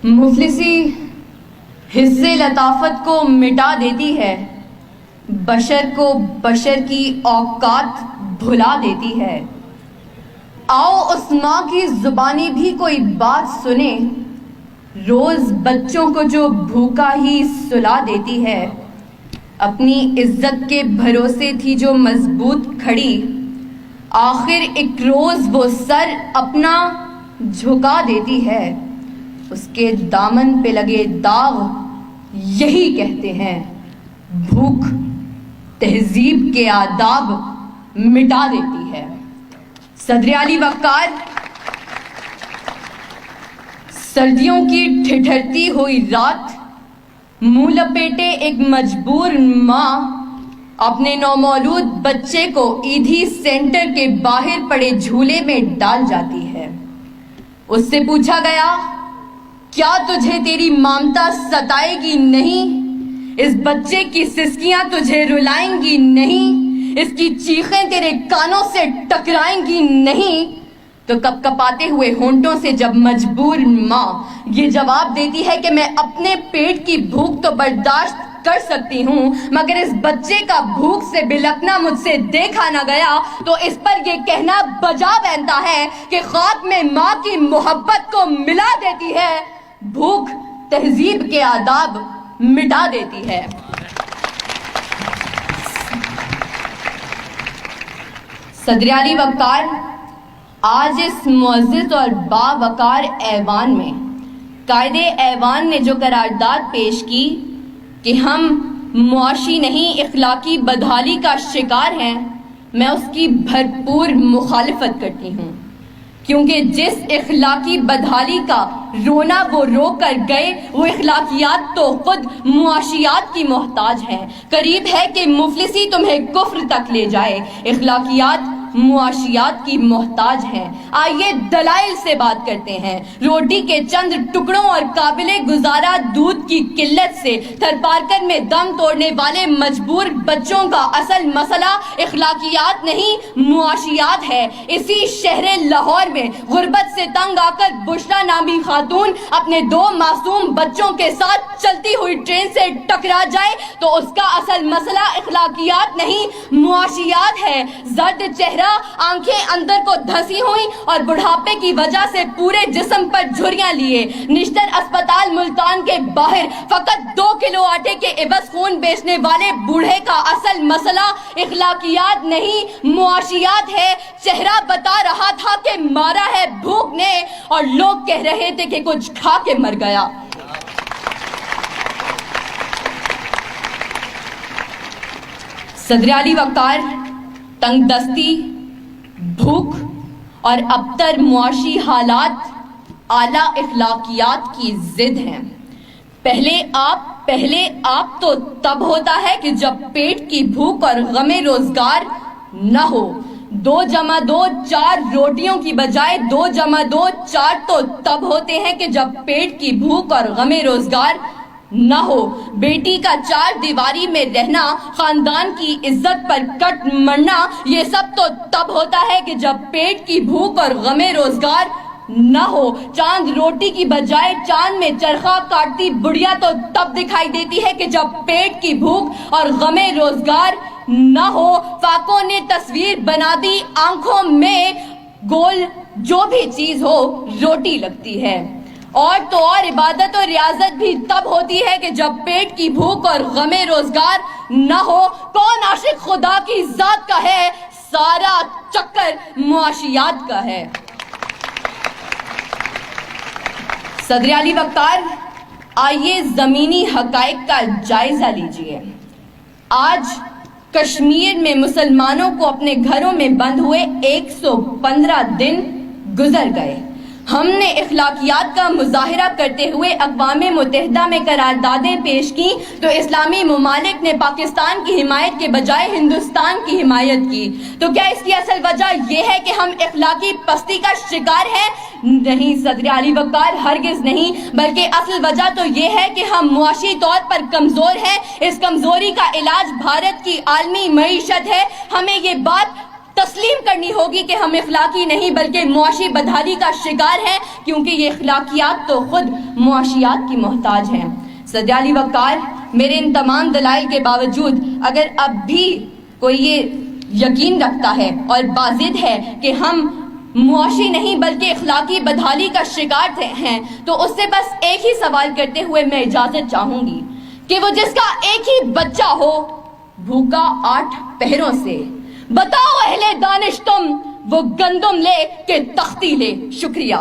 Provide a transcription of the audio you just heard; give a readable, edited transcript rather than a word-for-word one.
مفلسی حصے لطافت کو مٹا دیتی ہے، بشر کو بشر کی اوقات بھلا دیتی ہے۔ آؤ اس ماں کی زبانی بھی کوئی بات سنے، روز بچوں کو جو بھوکا ہی سلا دیتی ہے۔ اپنی عزت کے بھروسے تھی جو مضبوط کھڑی، آخر ایک روز وہ سر اپنا جھکا دیتی ہے۔ اس کے دامن پہ لگے داغ یہی کہتے ہیں، بھوک تہذیب کے آداب مٹا دیتی ہے۔ صدر علی وقار سردیوں کی ٹھٹھرتی ہوئی رات، منہ لپیٹے ایک مجبور ماں اپنے نومولود بچے کو ایدھی سینٹر کے باہر پڑے جھولے میں ڈال جاتی ہے۔ اس سے پوچھا گیا، کیا تجھے تیری ممتا ستائے گی نہیں؟ اس بچے کی سسکیاں تجھے رلائیں گی نہیں؟ اس کی چیخیں تیرے کانوں سے ٹکرائیں گی نہیں؟ تو کپ کپاتے ہوئے ہونٹوں سے جب مجبور ماں یہ جواب دیتی ہے کہ میں اپنے پیٹ کی بھوک تو برداشت کر سکتی ہوں، مگر اس بچے کا بھوک سے بلکنا مجھ سے دیکھا نہ گیا، تو اس پر یہ کہنا بجا بنتا ہے کہ خاک میں ماں کی محبت کو ملا دیتی ہے، بھوک تہذیب کے آداب مٹا دیتی ہے۔ صدر علی وقار آج اس معزز اور باوقار ایوان میں قائد ایوان نے جو قرارداد پیش کی کہ ہم معاشی نہیں اخلاقی بدحالی کا شکار ہیں، میں اس کی بھرپور مخالفت کرتی ہوں، کیونکہ جس اخلاقی بدحالی کا رونا وہ رو کر گئے، وہ اخلاقیات تو خود معاشیات کی محتاج ہیں۔ قریب ہے کہ مفلسی تمہیں کفر تک لے جائے، اخلاقیات معاشیات کی محتاج ہیں۔ آئیے دلائل سے بات کرتے ہیں۔ روٹی کے چند ٹکڑوں اور قابل گزارا دودھ کی قلت سے تھرپارکر میں دم توڑنے والے مجبور بچوں کا اصل مسئلہ اخلاقیات نہیں معاشیات ہے۔ اسی شہر لاہور میں غربت سے تنگ آ کر بشرا نامی خاتون اپنے 2 معصوم بچوں کے ساتھ چلتی ہوئی ٹرین سے ٹکرا جائے تو اس کا اصل مسئلہ اخلاقیات نہیں معاشیات ہے۔ زرد چہرہ، آنکھیں اندر کو دھسی ہوئی اور بڑھاپے کی وجہ سے پورے جسم پر جھریاں لیے، نشتر اسپتال ملتان کے باہر فقط 2 کلو آٹے کے عوض خون بیچنے والے بوڑھے کا اصل مسئلہ اخلاقیات نہیں معاشیات ہے۔ چہرہ بتا رہا تھا کہ مارا ہے بھوک نے، اور لوگ کہہ رہے تھے کہ کچھ کھا کے مر گیا۔ صدر علی وقار تنگ دستی، بھوک اور ابتر معاشی حالات اعلیٰ اخلاقیات کی ضد ہیں۔ پہلے آپ تو تب ہوتا ہے کہ جب پیٹ کی بھوک اور غم روزگار نہ ہو۔ 2 جمع 2 4 روٹیوں کی بجائے 2 جمع 2 4 تو تب ہوتے ہیں کہ جب پیٹ کی بھوک اور غم روزگار نہ ہو۔ بیٹی کا 4 دیواری میں رہنا، خاندان کی عزت پر کٹ مرنا، یہ سب تو تب ہوتا ہے کہ جب پیٹ کی بھوک اور غم روزگار نہ ہو۔ چاند روٹی کی بجائے چاند میں چرخہ کاٹتی بڑھیا تو تب دکھائی دیتی ہے کہ جب پیٹ کی بھوک اور غم روزگار نہ ہو۔ فاقوں نے تصویر بنا دی آنکھوں میں، گول جو بھی چیز ہو روٹی لگتی ہے۔ اور تو اور عبادت اور ریاضت بھی تب ہوتی ہے کہ جب پیٹ کی بھوک اور غم روزگار نہ ہو۔ کون عاشق خدا کی ذات کا ہے، سارا چکر معاشیات کا ہے۔ صدر علی وقار آئیے زمینی حقائق کا جائزہ لیجئے۔ آج کشمیر میں مسلمانوں کو اپنے گھروں میں بند ہوئے 115 دن گزر گئے۔ ہم نے اخلاقیات کا مظاہرہ کرتے ہوئے اقوام متحدہ میں قراردادیں پیش کی تو اسلامی ممالک نے پاکستان کی حمایت کے بجائے ہندوستان کی حمایت کی۔ تو کیا اس کی اصل وجہ یہ ہے کہ ہم اخلاقی پستی کا شکار ہیں؟ نہیں صدر علی وقار، ہرگز نہیں، بلکہ اصل وجہ تو یہ ہے کہ ہم معاشی طور پر کمزور ہیں۔ اس کمزوری کا علاج بھارت کی عالمی معیشت ہے۔ ہمیں یہ بات تسلیم کرنی ہوگی کہ ہم اخلاقی نہیں بلکہ معاشی بدحالی کا شکار ہیں، کیونکہ یہ اخلاقیات تو خود معاشیات کی محتاج ہیں۔ صدر علی وقار، میرے ان تمام دلائل کے باوجود اگر اب بھی کوئی یہ یقین رکھتا ہے اور باضد ہے کہ ہم معاشی نہیں بلکہ اخلاقی بدحالی کا شکار ہیں، تو اس سے بس ایک ہی سوال کرتے ہوئے میں اجازت چاہوں گی کہ وہ جس کا ایک ہی بچہ ہو بھوکا 8 پہروں سے، بتاؤ اہل دانش تم وہ گندم لے کہ تختی لے۔ شکریہ۔